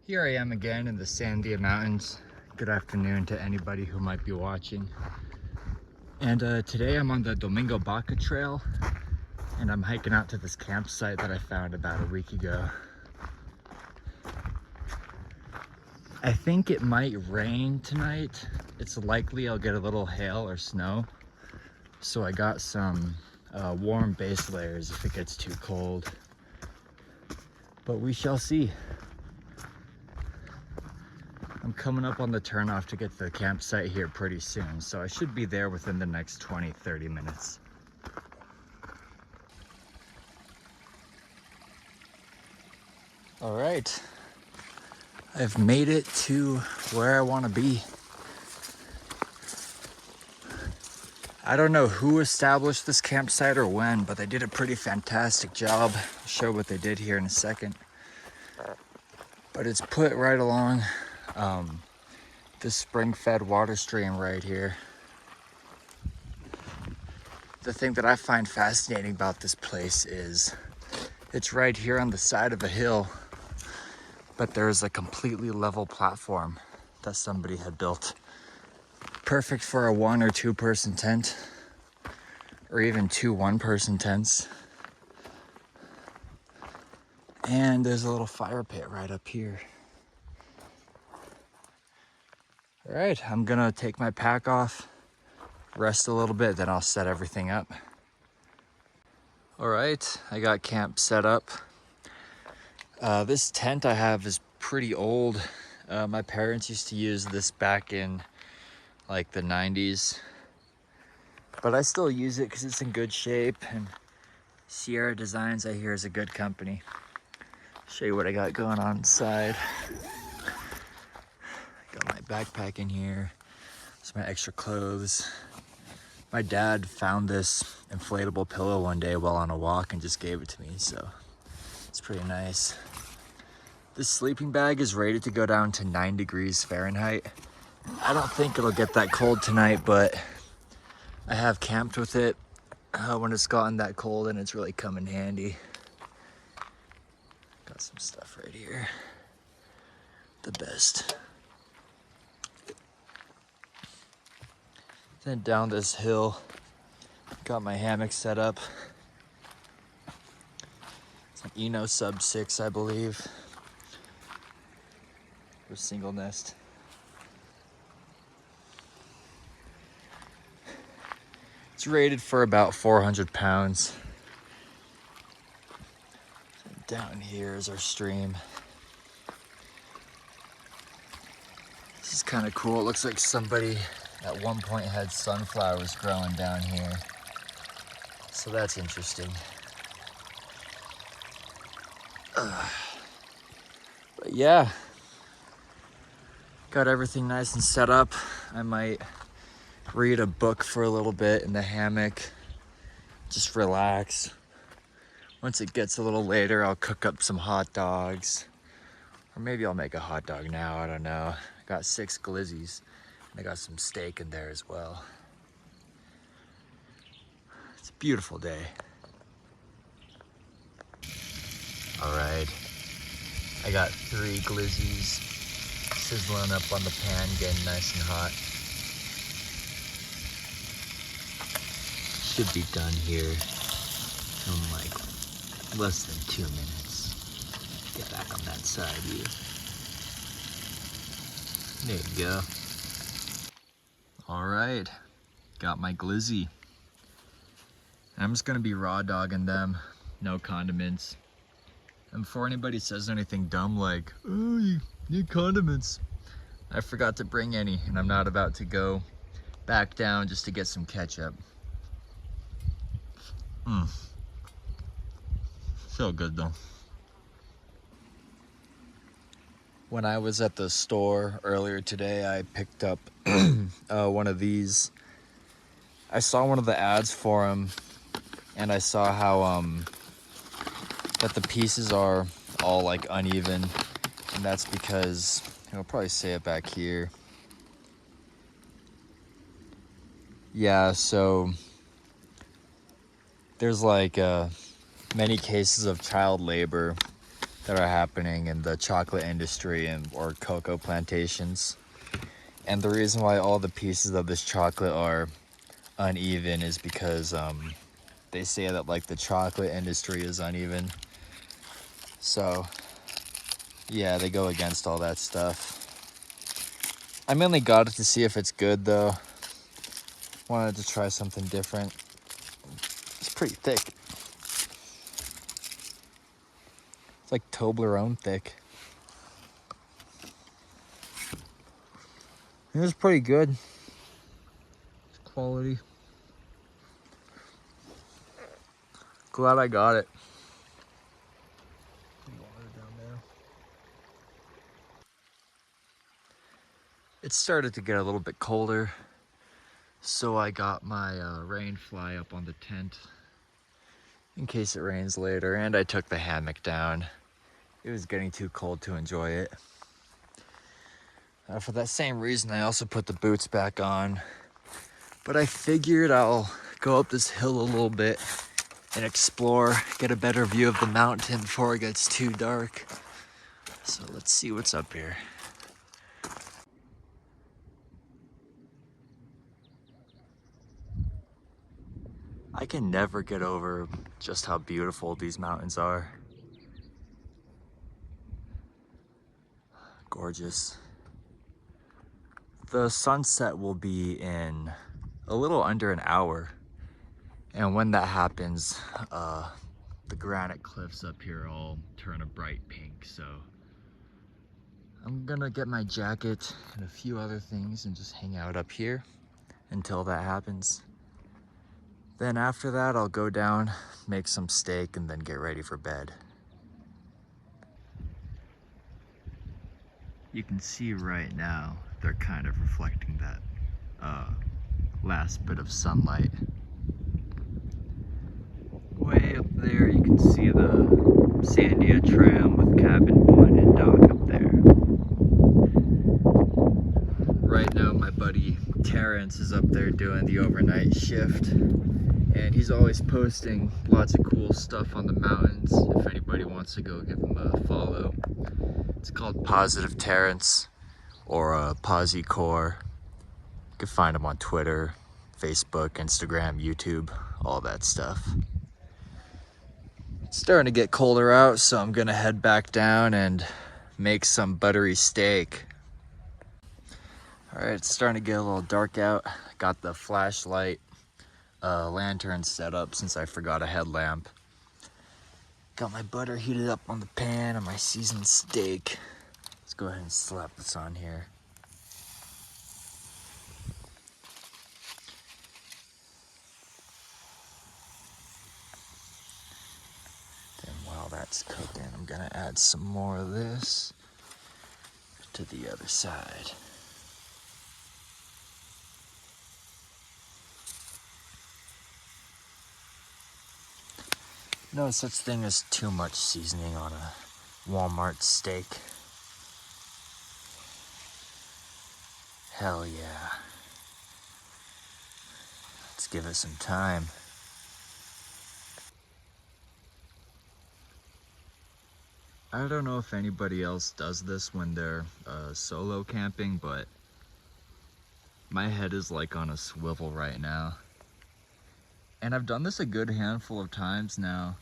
Here I am again in the Sandia Mountains. Good afternoon to anybody who might be watching. And today I'm on the Domingo Baca trail and I'm hiking out to this campsite that I found about a week ago. I think it might rain tonight. It's likely I'll get a little hail or snow. So I got some warm base layers if it gets too cold. But we shall see. I'm coming up on the turnoff to get to the campsite here pretty soon, so I should be there within the next 20-30 minutes. All right, I've made it to where I want to be. I don't know who established this campsite or when, but they did a pretty fantastic job. I'll show what they did here in a second. But it's put right along this spring-fed water stream right here. The thing that I find fascinating about this place is it's right here on the side of a hill, but there's a completely level platform that somebody had built. Perfect for a 1 or 2 person tent, or even 2 1-person tents. And there's a little fire pit right up here. All right, I'm gonna take my pack off, rest a little bit, then I'll set everything up. All right, I got camp set up. This tent I have is pretty old. My parents used to use this back in like the 90s, but I still use it because it's in good shape, and Sierra Designs I hear is a good company. Show you what I got going on inside. Got my backpack in here. There's my extra clothes. My dad found this inflatable pillow one day while on a walk and just gave it to me, so it's pretty nice. This sleeping bag is rated to go down to 9 degrees Fahrenheit. I don't think it'll get that cold tonight, but I have camped with it when it's gotten that cold and it's really come in handy. Got some stuff right here. The best. Then down this hill, got my hammock set up. It's an Eno Sub 6, I believe. For single nest. It's rated for about 400 pounds. Down here is our stream. This is kind of cool. It looks like somebody at one point had sunflowers growing down here. So that's interesting. But yeah, got everything nice and set up. I might read a book for a little bit in the hammock, just relax. Once it gets a little later, I'll cook up some hot dogs, or maybe I'll make a hot dog now, I don't know. I got 6 glizzies, and I got some steak in there as well. It's a beautiful day. All right, I got 3 glizzies sizzling up on the pan, getting nice and hot. Should be done here in like less than 2 minutes. Get back on that side here. There you go. All right, got my glizzy. I'm just gonna be raw dogging them, no condiments. And before anybody says anything dumb like, oh, you need condiments, I forgot to bring any, and I'm not about to go back down just to get some ketchup. So good though. When I was at the store earlier today, I picked up one of these. I saw one of the ads for them, and I saw how that the pieces are all like uneven, and that's because I'll probably say it back here. Yeah, so there's like many cases of child labor that are happening in the chocolate industry or cocoa plantations. And the reason why all the pieces of this chocolate are uneven is because they say that like the chocolate industry is uneven. So yeah, they go against all that stuff. I mainly got it to see if it's good though. Wanted to try something different. It's pretty thick. It's like Toblerone thick. It was pretty good. It's quality. Glad I got it. Water down there. It started to get a little bit colder, so I got my rain fly up on the tent in case it rains later, and I took the hammock down. It was getting too cold to enjoy it. For that same reason, I also put the boots back on, but I figured I'll go up this hill a little bit and explore, get a better view of the mountain before it gets too dark. So let's see what's up here. I can never get over just how beautiful these mountains are. Gorgeous. The sunset will be in a little under an hour. And when that happens, the granite cliffs up here all turn a bright pink. So I'm gonna get my jacket and a few other things and just hang out up here until that happens. Then after that, I'll go down, make some steak, and then get ready for bed. You can see right now, they're kind of reflecting that last bit of sunlight. Way up there, you can see the Sandia tram with cabin 1 and dock up there. Right now, my buddy Terrance is up there doing the overnight shift, and he's always posting lots of cool stuff on the mountains. If anybody wants to go give him a follow, it's called Positive Terrance or Posicore. You can find him on Twitter, Facebook, Instagram, YouTube, all that stuff. It's starting to get colder out, so I'm gonna head back down and make some buttery steak. All right, it's starting to get a little dark out. Got the flashlight lantern set up since I forgot a headlamp. Got my butter heated up on the pan and my seasoned steak. Let's go ahead and slap this on here. Then while that's cooking, I'm gonna add some more of this to the other side. No such thing as too much seasoning on a Walmart steak. Hell yeah. Let's give it some time. I don't know if anybody else does this when they're solo camping, but my head is like on a swivel right now. And I've done this a good handful of times now,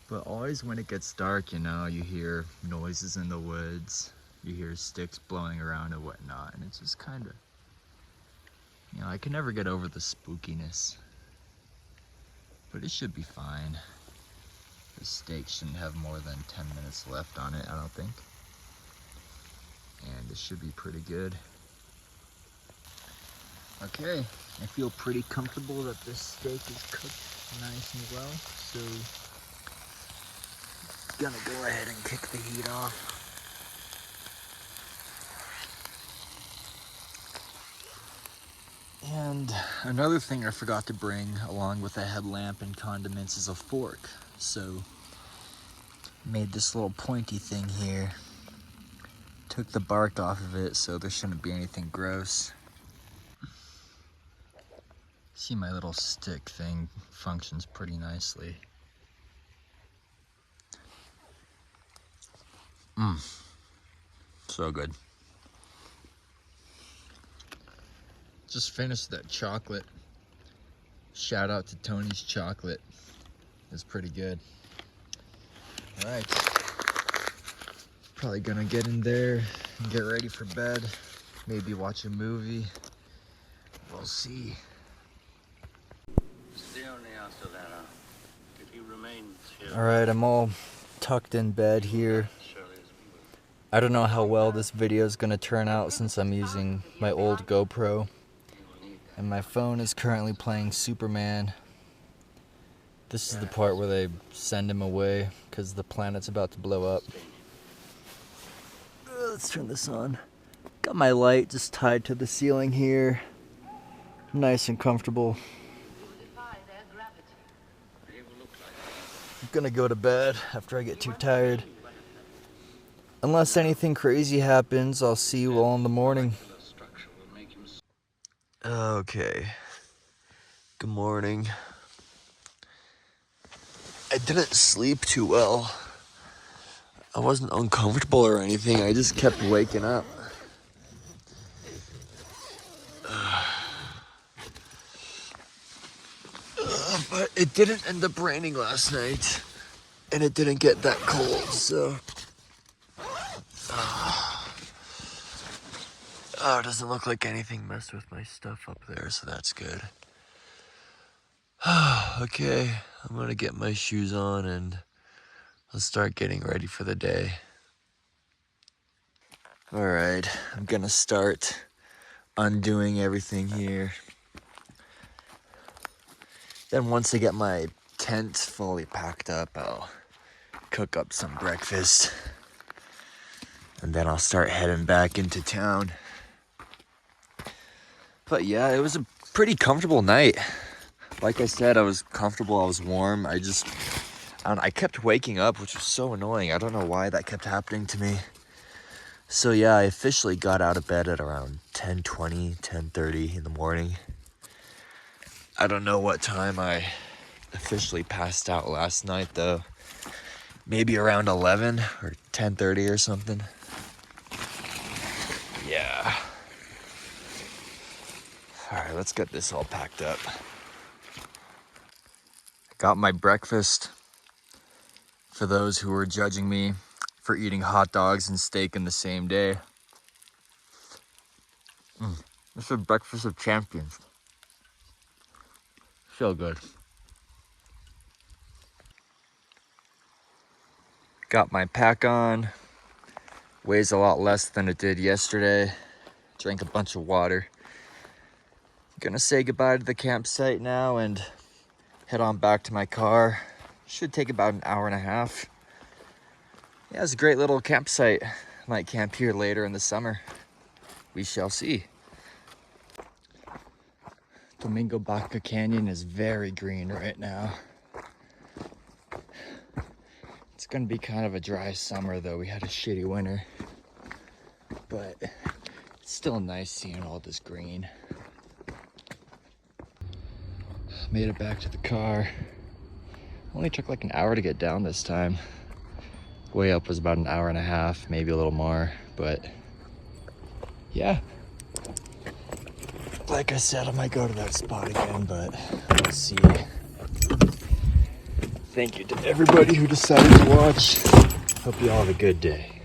but always when it gets dark, you know, you hear noises in the woods, you hear sticks blowing around and whatnot, and it's just kind of, you know, I can never get over the spookiness. But it should be fine. The steak shouldn't have more than 10 minutes left on it, I don't think. And it should be pretty good. Okay, I feel pretty comfortable that this steak is cooked nice and well, so gonna go ahead and kick the heat off. And another thing I forgot to bring along with a headlamp and condiments is a fork. So made this little pointy thing here. Took the bark off of it so there shouldn't be anything gross. See, my little stick thing functions pretty nicely. So good. Just finished that chocolate. Shout out to Tony's chocolate. It's pretty good. All right. Probably gonna get in there and get ready for bed. Maybe watch a movie. We'll see. All right, I'm all tucked in bed here. I don't know how well this video is gonna turn out since I'm using my old GoPro. And my phone is currently playing Superman. This is the part where they send him away because the planet's about to blow up. Let's turn this on. Got my light just tied to the ceiling here. Nice and comfortable. I'm gonna go to bed after I get too tired. Unless anything crazy happens, I'll see you all in the morning. Okay. Good morning. I didn't sleep too well. I wasn't uncomfortable or anything. I just kept waking up. But it didn't end up raining last night. And it didn't get that cold, so... Oh, it doesn't look like anything messed with my stuff up there, so that's good. Okay, I'm gonna get my shoes on and I'll start getting ready for the day. All right, I'm gonna start undoing everything here. Then once I get my tent fully packed up, I'll cook up some breakfast. And then I'll start heading back into town. But yeah, it was a pretty comfortable night. Like I said, I was comfortable, I was warm. I kept waking up, which was so annoying. I don't know why that kept happening to me. So yeah, I officially got out of bed at around 10:20, 10:30 in the morning. I don't know what time I officially passed out last night though. Maybe around 11 or 10:30 or something. Yeah. All right, let's get this all packed up. Got my breakfast. For those who were judging me for eating hot dogs and steak in the same day. This is breakfast of champions. So good. Got my pack on. Weighs a lot less than it did yesterday. Drank a bunch of water. Gonna say goodbye to the campsite now and head on back to my car. Should take about an hour and a half. Yeah, it's a great little campsite. Might camp here later in the summer. We shall see. Domingo Baca Canyon is very green right now. It's gonna be kind of a dry summer though. We had a shitty winter. But it's still nice seeing all this green. Made it back to the car. Only took like an hour to get down this time. Way up was about an hour and a half, maybe a little more, but yeah. Like I said, I might go to that spot again, but we'll see. Thank you to everybody who decided to watch. Hope you all have a good day.